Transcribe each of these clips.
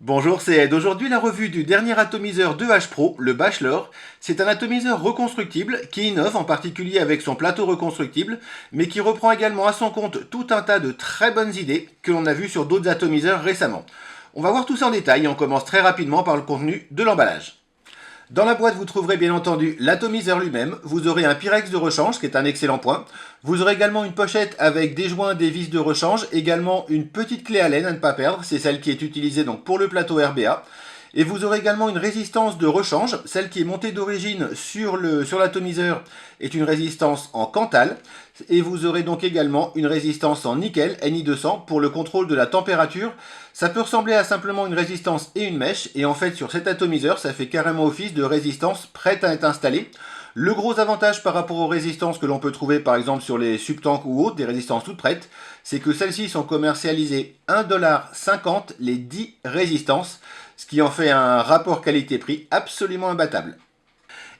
Bonjour, c'est Ed. Aujourd'hui, la revue du dernier atomiseur de H Pro, le Bachelor. C'est un atomiseur reconstructible qui innove en particulier avec son plateau reconstructible, mais qui reprend également à son compte tout un tas de très bonnes idées que l'on a vues sur d'autres atomiseurs récemment. On va voir tout ça en détail et on commence très rapidement par le contenu de l'emballage. Dans la boîte, vous trouverez bien entendu l'atomiseur lui-même. Vous aurez un Pyrex de rechange, qui est un excellent point. Vous aurez également une pochette avec des joints, des vis de rechange. Également une petite clé Allen à ne pas perdre. C'est celle qui est utilisée donc pour le plateau RBA. Et vous aurez également une résistance de rechange. Celle qui est montée d'origine sur l'atomiseur est une résistance en Cantal. Et vous aurez donc également une résistance en nickel, Ni200, pour le contrôle de la température. Ça peut ressembler à simplement une résistance et une mèche. Et en fait, sur cet atomiseur, ça fait carrément office de résistance prête à être installée. Le gros avantage par rapport aux résistances que l'on peut trouver par exemple sur les subtanks ou autres, des résistances toutes prêtes, c'est que celles-ci sont commercialisées 1,50$ les 10 résistances, ce qui en fait un rapport qualité-prix absolument imbattable.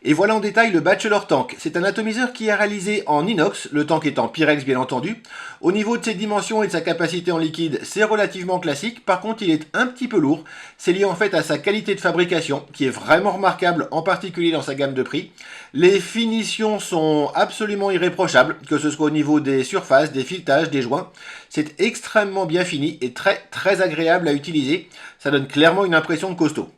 Et voilà en détail le Bachelor Tank. C'est un atomiseur qui est réalisé en inox, le tank étant Pyrex bien entendu. Au niveau de ses dimensions et de sa capacité en liquide, c'est relativement classique. Par contre, il est un petit peu lourd. C'est lié en fait à sa qualité de fabrication, qui est vraiment remarquable, en particulier dans sa gamme de prix. Les finitions sont absolument irréprochables, que ce soit au niveau des surfaces, des filetages, des joints. C'est extrêmement bien fini et très agréable à utiliser. Ça donne clairement une impression de costaud.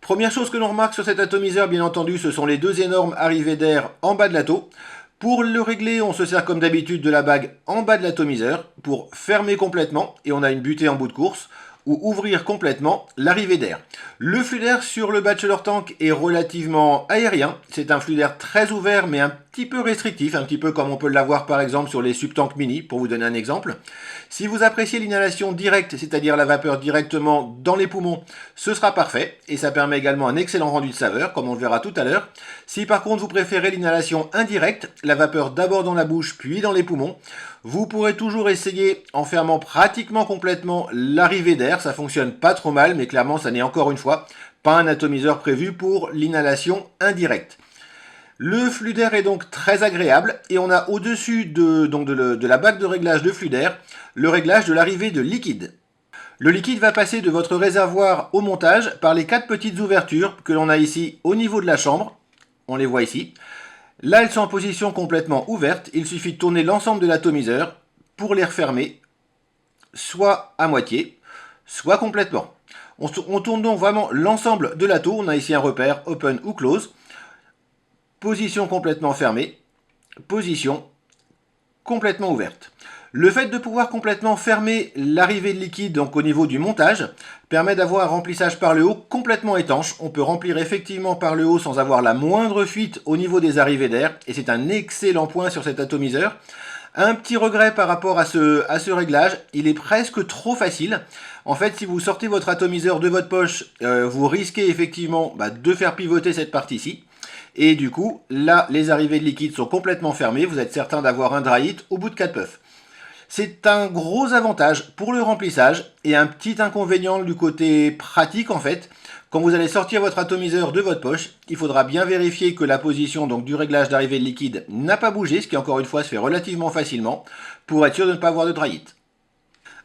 Première chose que l'on remarque sur cet atomiseur, bien entendu, ce sont les deux énormes arrivées d'air en bas de l'atto. Pour le régler, on se sert comme d'habitude de la bague en bas de l'atomiseur pour fermer complètement, et on a une butée en bout de course, ou ouvrir complètement l'arrivée d'air. Le flux d'air sur le Bachelor Tank est relativement aérien. C'est un flux d'air très ouvert mais un petit peu restrictif, un petit peu comme on peut l'avoir par exemple sur les subtanks mini, pour vous donner un exemple. Si vous appréciez l'inhalation directe, c'est-à-dire la vapeur directement dans les poumons, ce sera parfait et ça permet également un excellent rendu de saveur, comme on le verra tout à l'heure. Si par contre vous préférez l'inhalation indirecte, la vapeur d'abord dans la bouche puis dans les poumons, vous pourrez toujours essayer en fermant pratiquement complètement l'arrivée d'air. Ça fonctionne pas trop mal, mais clairement ça n'est encore une fois pas un atomiseur prévu pour l'inhalation indirecte. Le flux d'air est donc très agréable et on a au-dessus de la bague de réglage de flux d'air le réglage de l'arrivée de liquide. Le liquide va passer de votre réservoir au montage par les quatre petites ouvertures que l'on a ici au niveau de la chambre. On les voit ici. Là, elles sont en position complètement ouverte. Il suffit de tourner l'ensemble de l'atomiseur pour les refermer, soit à moitié, soit complètement. On tourne donc vraiment l'ensemble de l'atto. On a ici un repère open ou close. Position complètement fermée, position complètement ouverte. Le fait de pouvoir complètement fermer l'arrivée de liquide, donc au niveau du montage, permet d'avoir un remplissage par le haut complètement étanche. On peut remplir effectivement par le haut sans avoir la moindre fuite au niveau des arrivées d'air, et c'est un excellent point sur cet atomiseur. Un petit regret par rapport à ce réglage, il est presque trop facile. En fait, si vous sortez votre atomiseur de votre poche, vous risquez effectivement de faire pivoter cette partie-ci. Et du coup, là, les arrivées de liquide sont complètement fermées. Vous êtes certain d'avoir un dry hit au bout de 4 puffs. C'est un gros avantage pour le remplissage et un petit inconvénient du côté pratique en fait. Quand vous allez sortir votre atomiseur de votre poche, il faudra bien vérifier que la position donc, du réglage d'arrivée de liquide n'a pas bougé, ce qui encore une fois se fait relativement facilement, pour être sûr de ne pas avoir de dry hit.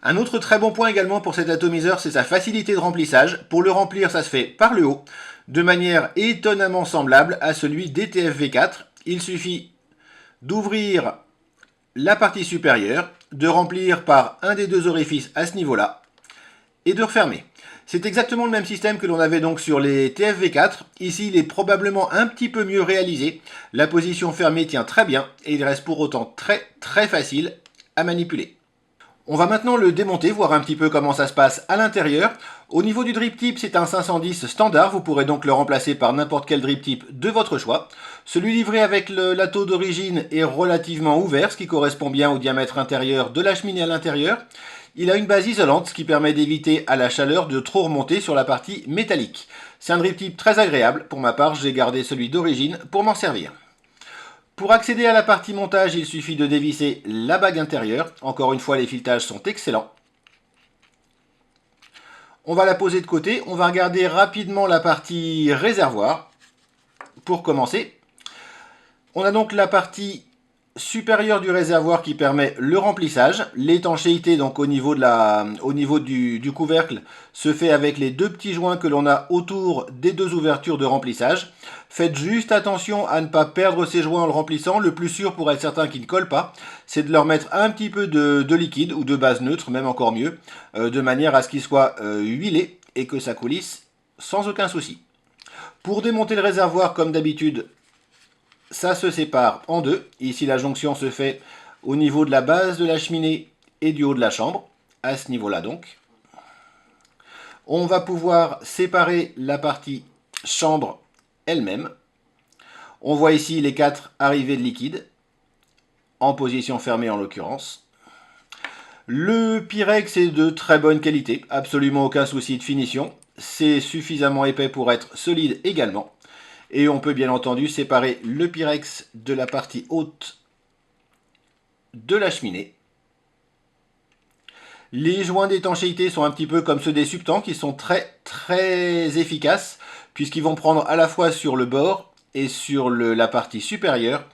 Un autre très bon point également pour cet atomiseur, c'est sa facilité de remplissage. Pour le remplir, ça se fait par le haut, de manière étonnamment semblable à celui des TFV4. Il suffit d'ouvrir la partie supérieure, de remplir par un des deux orifices à ce niveau-là, et de refermer. C'est exactement le même système que l'on avait donc sur les TFV4. Ici, il est probablement un petit peu mieux réalisé. La position fermée tient très bien, et il reste pour autant très facile à manipuler. On va maintenant le démonter, voir un petit peu comment ça se passe à l'intérieur. Au niveau du drip tip, c'est un 510 standard. Vous pourrez donc le remplacer par n'importe quel drip tip de votre choix. Celui livré avec l'atto d'origine est relativement ouvert, ce qui correspond bien au diamètre intérieur de la cheminée à l'intérieur. Il a une base isolante, ce qui permet d'éviter à la chaleur de trop remonter sur la partie métallique. C'est un drip tip très agréable. Pour ma part, j'ai gardé celui d'origine pour m'en servir. Pour accéder à la partie montage, il suffit de dévisser la bague intérieure. Encore une fois, les filetages sont excellents. On va la poser de côté. On va regarder rapidement la partie réservoir. Pour commencer, on a donc la partie supérieur du réservoir qui permet le remplissage. L'étanchéité donc au niveau, du couvercle se fait avec les deux petits joints que l'on a autour des deux ouvertures de remplissage. Faites juste attention à ne pas perdre ces joints en le remplissant. Le plus sûr pour être certain qu'ils ne collent pas, c'est de leur mettre un petit peu de liquide ou de base neutre, même encore mieux, de manière à ce qu'ils soient huilés et que ça coulisse sans aucun souci. Pour démonter le réservoir, comme d'habitude, ça se sépare en deux. Ici, la jonction se fait au niveau de la base de la cheminée et du haut de la chambre, à ce niveau-là donc. On va pouvoir séparer la partie chambre elle-même. On voit ici les 4 arrivées de liquide, en position fermée en l'occurrence. Le Pyrex est de très bonne qualité, absolument aucun souci de finition. C'est suffisamment épais pour être solide également. Et on peut bien entendu séparer le Pyrex de la partie haute de la cheminée. Les joints d'étanchéité sont un petit peu comme ceux des subtans qui sont très efficaces puisqu'ils vont prendre à la fois sur le bord et sur la partie supérieure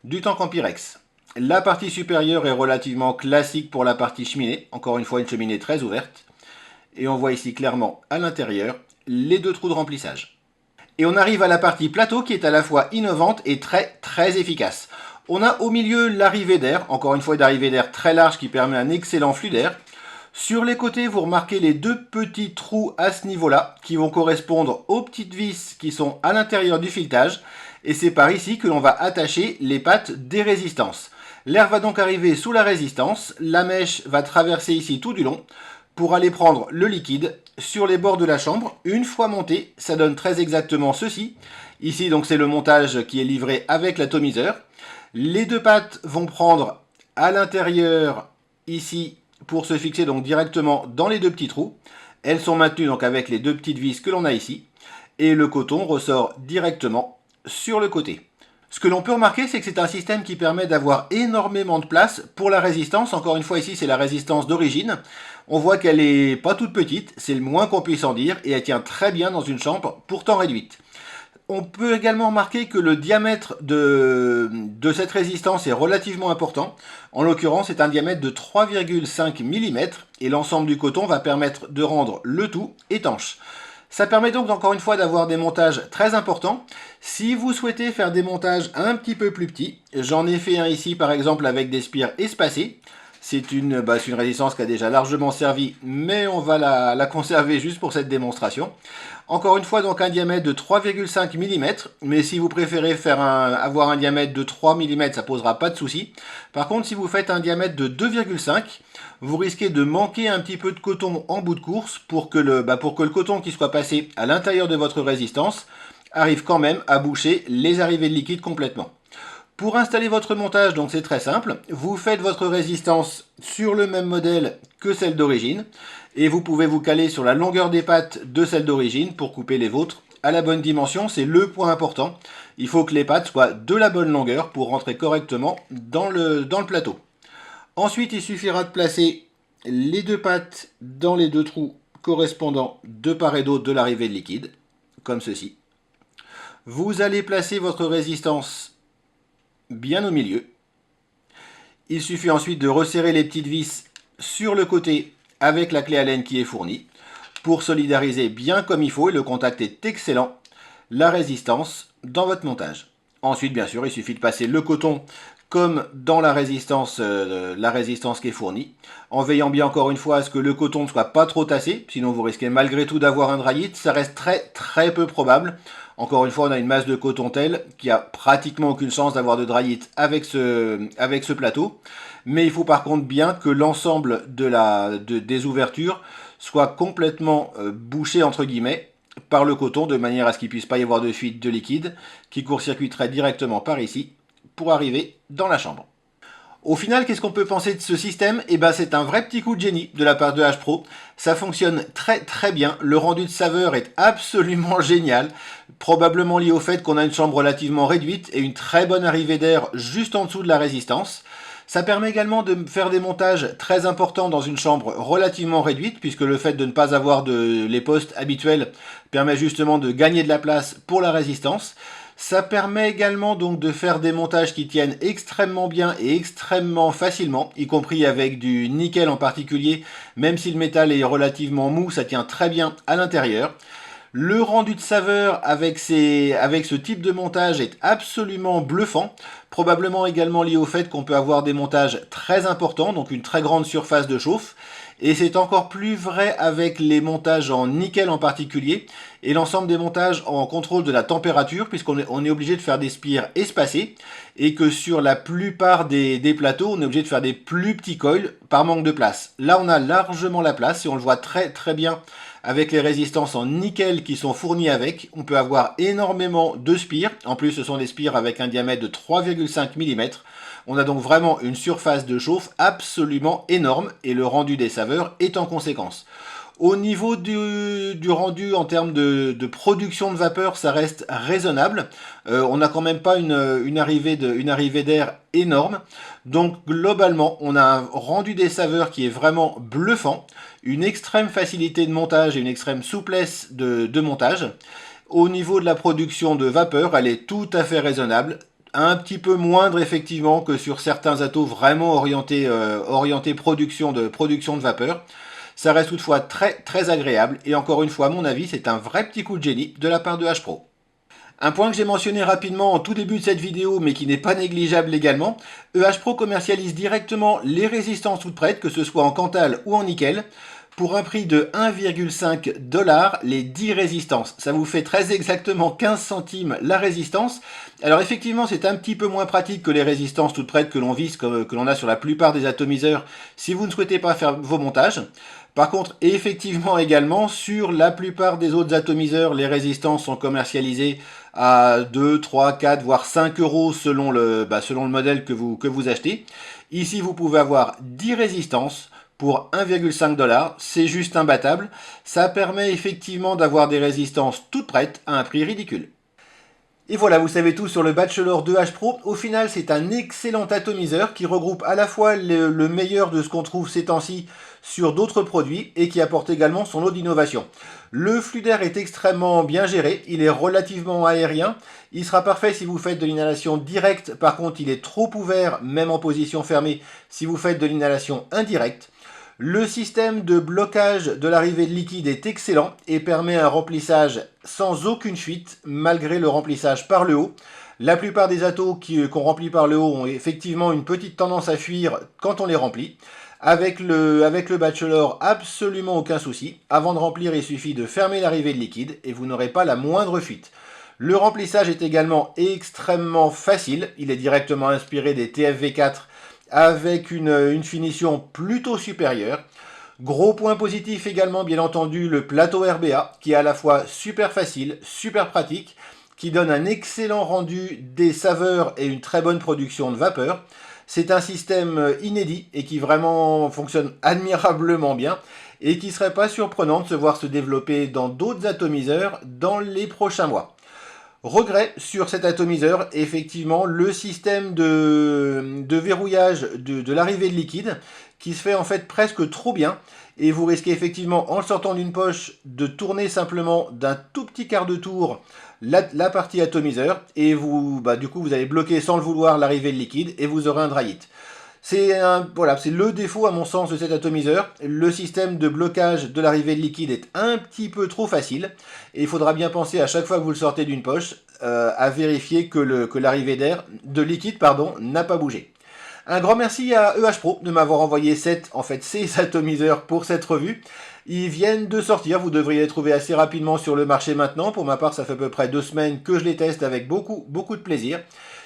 du tank en Pyrex. La partie supérieure est relativement classique pour la partie cheminée, encore une fois une cheminée très ouverte. Et on voit ici clairement à l'intérieur les deux trous de remplissage. Et on arrive à la partie plateau qui est à la fois innovante et très efficace. On a au milieu l'arrivée d'air, encore une fois une arrivée d'air très large qui permet un excellent flux d'air. Sur les côtés, vous remarquez les deux petits trous à ce niveau-là qui vont correspondre aux petites vis qui sont à l'intérieur du filetage. Et c'est par ici que l'on va attacher les pattes des résistances. L'air va donc arriver sous la résistance, la mèche va traverser ici tout du long pour aller prendre le liquide sur les bords de la chambre. Une fois monté, ça donne très exactement ceci. Ici, donc, c'est le montage qui est livré avec l'atomiseur. Les deux pattes vont prendre à l'intérieur, ici, pour se fixer donc directement dans les deux petits trous. Elles sont maintenues donc avec les deux petites vis que l'on a ici. Et le coton ressort directement sur le côté. Ce que l'on peut remarquer, c'est que c'est un système qui permet d'avoir énormément de place pour la résistance. Encore une fois, ici, c'est la résistance d'origine. On voit qu'elle est pas toute petite, c'est le moins qu'on puisse en dire, et elle tient très bien dans une chambre pourtant réduite. On peut également remarquer que le diamètre de cette résistance est relativement important. En l'occurrence, c'est un diamètre de 3,5 mm, et l'ensemble du coton va permettre de rendre le tout étanche. Ça permet donc encore une fois d'avoir des montages très importants. Si vous souhaitez faire des montages un petit peu plus petits, j'en ai fait un ici par exemple avec des spires espacées. C'est une résistance qui a déjà largement servi, mais on va la conserver juste pour cette démonstration. Encore une fois, donc un diamètre de 3,5 mm, mais si vous préférez avoir un diamètre de 3 mm, ça posera pas de souci. Par contre, si vous faites un diamètre de 2,5, vous risquez de manquer un petit peu de coton en bout de course pour que le coton qui soit passé à l'intérieur de votre résistance arrive quand même à boucher les arrivées de liquide complètement. Pour installer votre montage, donc c'est très simple, vous faites votre résistance sur le même modèle que celle d'origine et vous pouvez vous caler sur la longueur des pattes de celle d'origine pour couper les vôtres à la bonne dimension, c'est le point important. Il faut que les pattes soient de la bonne longueur pour rentrer correctement dans le plateau. Ensuite, il suffira de placer les deux pattes dans les deux trous correspondant de part et d'autre de l'arrivée de liquide, comme ceci. Vous allez placer votre résistance bien au milieu. Il suffit ensuite de resserrer les petites vis sur le côté avec la clé Allen qui est fournie pour solidariser bien comme il faut, et le contact est excellent, la résistance dans votre montage. Ensuite, bien sûr, il suffit de passer le coton comme dans la résistance qui est fournie, en veillant bien encore une fois à ce que le coton ne soit pas trop tassé, sinon vous risquez malgré tout d'avoir un dryit. Ça reste très peu probable. Encore une fois, on a une masse de coton telle qu'il n'y a pratiquement aucune chance d'avoir de dryit avec ce plateau. Mais il faut par contre bien que l'ensemble des ouvertures soit complètement bouché entre guillemets par le coton, de manière à ce qu'il ne puisse pas y avoir de fuite de liquide qui court-circuiterait directement par ici pour arriver dans la chambre. Au final, qu'est-ce qu'on peut penser de ce système? Eh ben, c'est un vrai petit coup de génie de la part de H Pro. Ça fonctionne très bien. Le rendu de saveur est absolument génial. Probablement lié au fait qu'on a une chambre relativement réduite et une très bonne arrivée d'air juste en dessous de la résistance. Ça permet également de faire des montages très importants dans une chambre relativement réduite, puisque le fait de ne pas avoir les postes habituels permet justement de gagner de la place pour la résistance. Ça permet également donc de faire des montages qui tiennent extrêmement bien et extrêmement facilement, y compris avec du nickel en particulier, même si le métal est relativement mou, ça tient très bien à l'intérieur. Le rendu de saveur avec ce type de montage est absolument bluffant, probablement également lié au fait qu'on peut avoir des montages très importants, donc une très grande surface de chauffe, et c'est encore plus vrai avec les montages en nickel en particulier, et l'ensemble des montages en contrôle de la température, puisqu'on est obligé de faire des spires espacés, et que sur la plupart des plateaux, on est obligé de faire des plus petits coils par manque de place. Là, on a largement la place, et on le voit très très bien avec les résistances en nickel qui sont fournies avec. On peut avoir énormément de spires. En plus, ce sont des spires avec un diamètre de 3,5 mm. On a donc vraiment une surface de chauffe absolument énorme et le rendu des saveurs est en conséquence. Au niveau du rendu en termes de production de vapeur, ça reste raisonnable. On n'a quand même pas une arrivée d'air énorme. Donc globalement, on a un rendu des saveurs qui est vraiment bluffant, une extrême facilité de montage et une extrême souplesse de montage. Au niveau de la production de vapeur, elle est tout à fait raisonnable. Un petit peu moindre effectivement que sur certains atos vraiment orientés production de vapeur. Ça reste toutefois très très agréable et encore une fois à mon avis c'est un vrai petit coup de génie de la part de H-Pro. Un point que j'ai mentionné rapidement en tout début de cette vidéo mais qui n'est pas négligeable également, EH Pro commercialise directement les résistances toutes prêtes, que ce soit en Cantal ou en nickel, pour un prix de 1,5 $, les 10 résistances. Ça vous fait très exactement 15 centimes la résistance. Alors effectivement, c'est un petit peu moins pratique que les résistances toutes prêtes que l'on vise, que l'on a sur la plupart des atomiseurs, si vous ne souhaitez pas faire vos montages. Par contre, effectivement également, sur la plupart des autres atomiseurs, les résistances sont commercialisées à 2, 3, 4, voire 5 € selon le modèle que vous achetez. Ici, vous pouvez avoir 10 résistances pour 1,5 $, c'est juste imbattable. Ça permet effectivement d'avoir des résistances toutes prêtes à un prix ridicule. Et voilà, vous savez tout sur le Bachelor de H-Pro. Au final, c'est un excellent atomiseur qui regroupe à la fois le meilleur de ce qu'on trouve ces temps-ci sur d'autres produits et qui apporte également son lot d'innovation. Le flux d'air est extrêmement bien géré, il est relativement aérien. Il sera parfait si vous faites de l'inhalation directe, par contre il est trop ouvert, même en position fermée, si vous faites de l'inhalation indirecte. Le système de blocage de l'arrivée de liquide est excellent et permet un remplissage sans aucune fuite malgré le remplissage par le haut. La plupart des atos qu'on remplit par le haut ont effectivement une petite tendance à fuir quand on les remplit. Avec le Bachelor, absolument aucun souci. Avant de remplir, il suffit de fermer l'arrivée de liquide et vous n'aurez pas la moindre fuite. Le remplissage est également extrêmement facile. Il est directement inspiré des TFV4 avec une finition plutôt supérieure. Gros point positif également, bien entendu, le plateau RBA, qui est à la fois super facile, super pratique, qui donne un excellent rendu des saveurs et une très bonne production de vapeur. C'est un système inédit et qui vraiment fonctionne admirablement bien et qui ne serait pas surprenant de se voir se développer dans d'autres atomiseurs dans les prochains mois. Regret sur cet atomiseur, effectivement, le système de verrouillage de l'arrivée de liquide qui se fait en fait presque trop bien et vous risquez effectivement en le sortant d'une poche de tourner simplement d'un tout petit quart de tour la partie atomiseur et du coup vous allez bloquer sans le vouloir l'arrivée de liquide et vous aurez un dry hit. C'est le défaut à mon sens de cet atomiseur. Le système de blocage de l'arrivée de liquide est un petit peu trop facile. Et il faudra bien penser à chaque fois que vous le sortez d'une poche à vérifier que l'arrivée de liquide n'a pas bougé. Un grand merci à EH Pro de m'avoir envoyé ces atomiseurs pour cette revue. Ils viennent de sortir, vous devriez les trouver assez rapidement sur le marché maintenant. Pour ma part, ça fait à peu près 2 semaines que je les teste avec beaucoup de plaisir.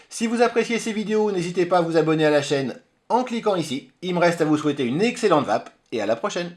Si vous appréciez ces vidéos, n'hésitez pas à vous abonner à la chaîne en cliquant ici. Il me reste à vous souhaiter une excellente vape et à la prochaine.